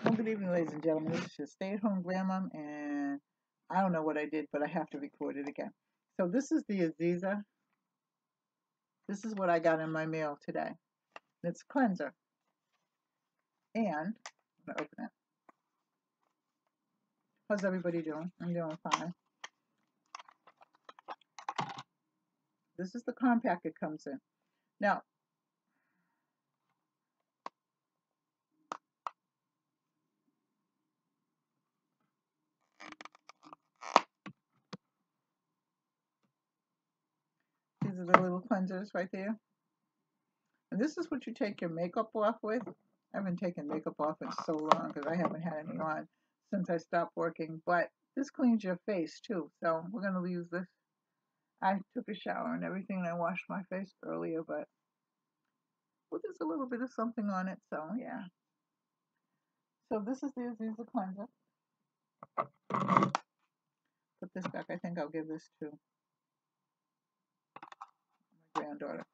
Well, good evening, ladies and gentlemen. This is your stay-at-home grandma, and I don't know what I did, but I have to record it again. So this is the Aziza. This is what I got in my mail today. It's cleanser, and I'm gonna open it. How's everybody doing? I'm doing fine. This is the compact it comes in. Now, these are the little cleansers right there. And this is what you take your makeup off with. I haven't taken makeup off in so long because I haven't had any on since I stopped working. But this cleans your face too. So we're going to use this. I took a shower and everything, and I washed my face earlier, but well, there's a little bit of something on it, so yeah. So this is the Aziza cleanser. Put this back. I think I'll give this to my granddaughter.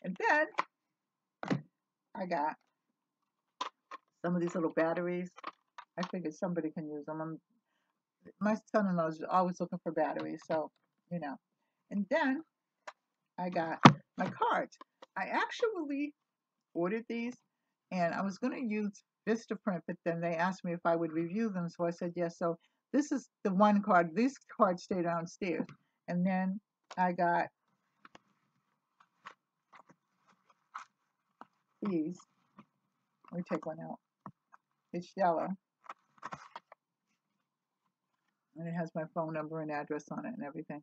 And then I got some of these little batteries. I figured somebody can use them. My son-in-law is always looking for batteries, so, you know. And then I got my cards. I actually ordered these, and I was going to use Vistaprint, but then they asked me if I would review them, so I said yes. So this is the one card. These cards stay downstairs. And then I got these. Let me take one out. It's yellow. And it has my phone number and address on it and everything.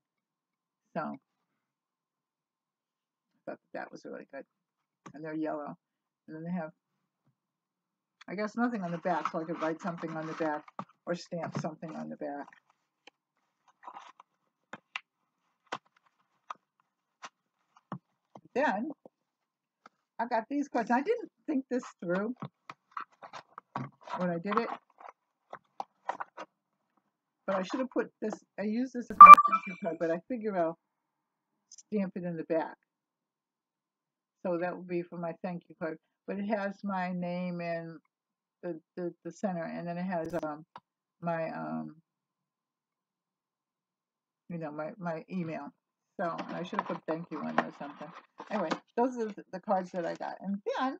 So I thought that was really good. And they're yellow. And then they have, I guess, nothing on the back, so I could write something on the back or stamp something on the back. Then I got these cards. I didn't think this through when I did it, but I should have put this. I use this as my thank you card, but I figure I'll stamp it in the back. So that will be for my thank you card. But it has my name and the center, and then it has my my email. So I should have put thank you in there or something. Anyway, those are the cards that I got. And then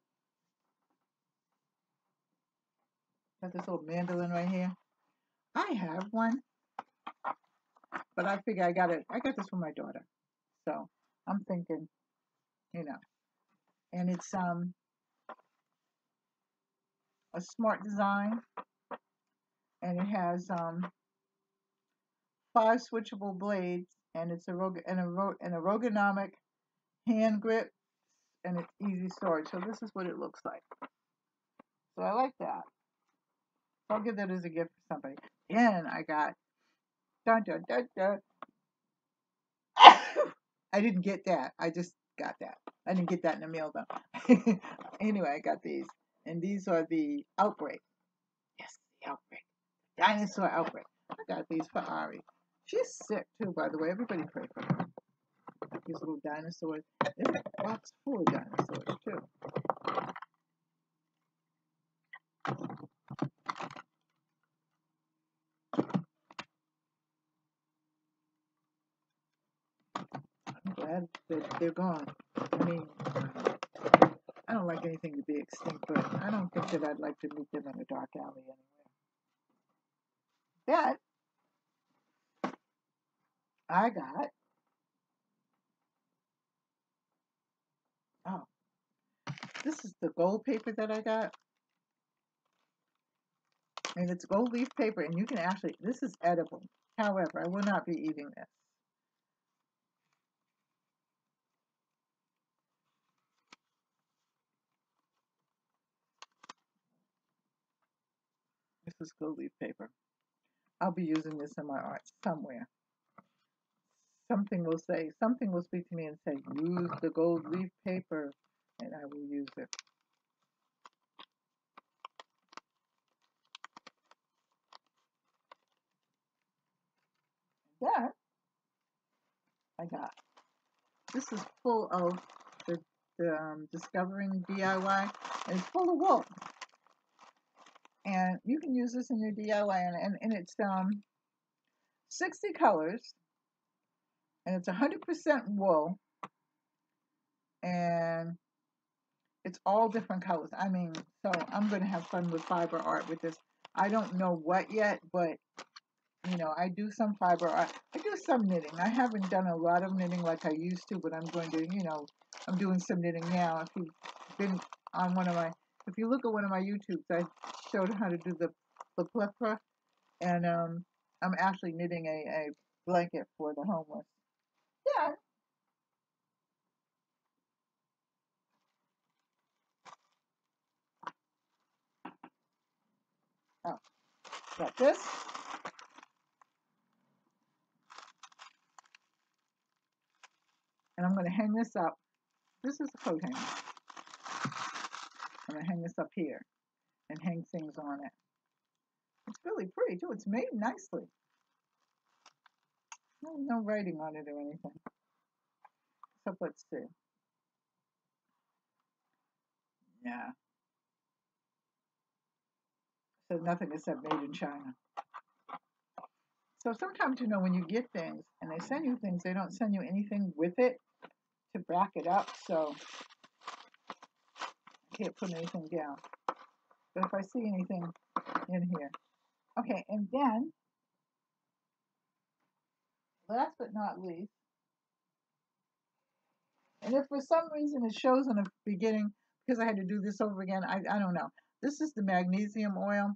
got this little mandolin right here. I have one, but I figure I got this for my daughter. So I'm thinking, and it's a smart design, and it has 5 switchable blades, and it's an ergonomic hand grip, and it's easy storage. So this is what it looks like. So I like that. So I'll give that as a gift for somebody. And I got dun dun dun dun. I didn't get that. I just got that. I didn't get that in the mail though. Anyway, I got these, and these are the Outbreak. Yes, the Outbreak. Dinosaur Outbreak. I got these for Ari. She's sick too, by the way. Everybody pray for her. These little dinosaurs. There's a box full of dinosaurs too. I'm glad that they're gone. I mean, I don't like anything to be extinct, but I don't think that I'd like to meet them in a dark alley anywhere. That I got. Oh, this is the gold paper that I got. And it's gold leaf paper, and you can actually, this is edible. However, I will not be eating this. This is gold leaf paper. I'll be using this in my art somewhere. Something will speak to me and say, use the gold leaf paper, and I will use it. That I got. This is full of the Discovering DIY. And it's full of wool. And you can use this in your DIY, and it's 60 colors, and it's 100% wool, and it's all different colors. I mean, so I'm going to have fun with fiber art with this. I don't know what yet, but you know, I do some fiber art. I do some knitting. I haven't done a lot of knitting like I used to, but I'm going to, you know, I'm doing some knitting now. If you've been on if you look at one of my YouTubes, I showed how to do the plethora, and I'm actually knitting a blanket for the homeless. Yeah. Oh, got this, and I'm going to hang this up. This is the coat hanger. I'm going to hang this up here and hang things on it. It's really pretty too. It's made nicely. No writing on it or anything. So let's see. Yeah. So nothing except made in China. So sometimes, you know, when you get things and they send you things, they don't send you anything with it to back it up. So I can't put anything down. But if I see anything in here. Okay, and then last but not least, and if for some reason it shows in the beginning, because I had to do this over again, I don't know. This is the magnesium oil,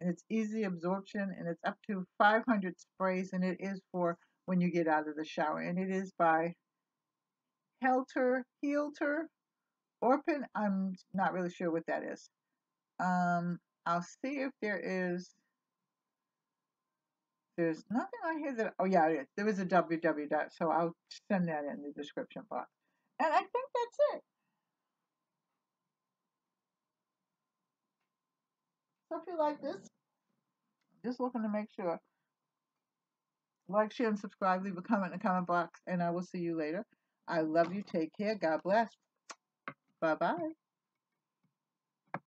and it's easy absorption, and it's up to 500 sprays, and it is for when you get out of the shower. And it is by Helter Orpin. I'm not really sure what that is. I'll see if there's nothing on here that, oh yeah, there is a www dot, so I'll send that in the description box. And I think that's it. So if you like this, just looking to make sure, like, share, and subscribe, leave a comment in the comment box, and I will see you later. I love you. Take care. God bless. Bye bye.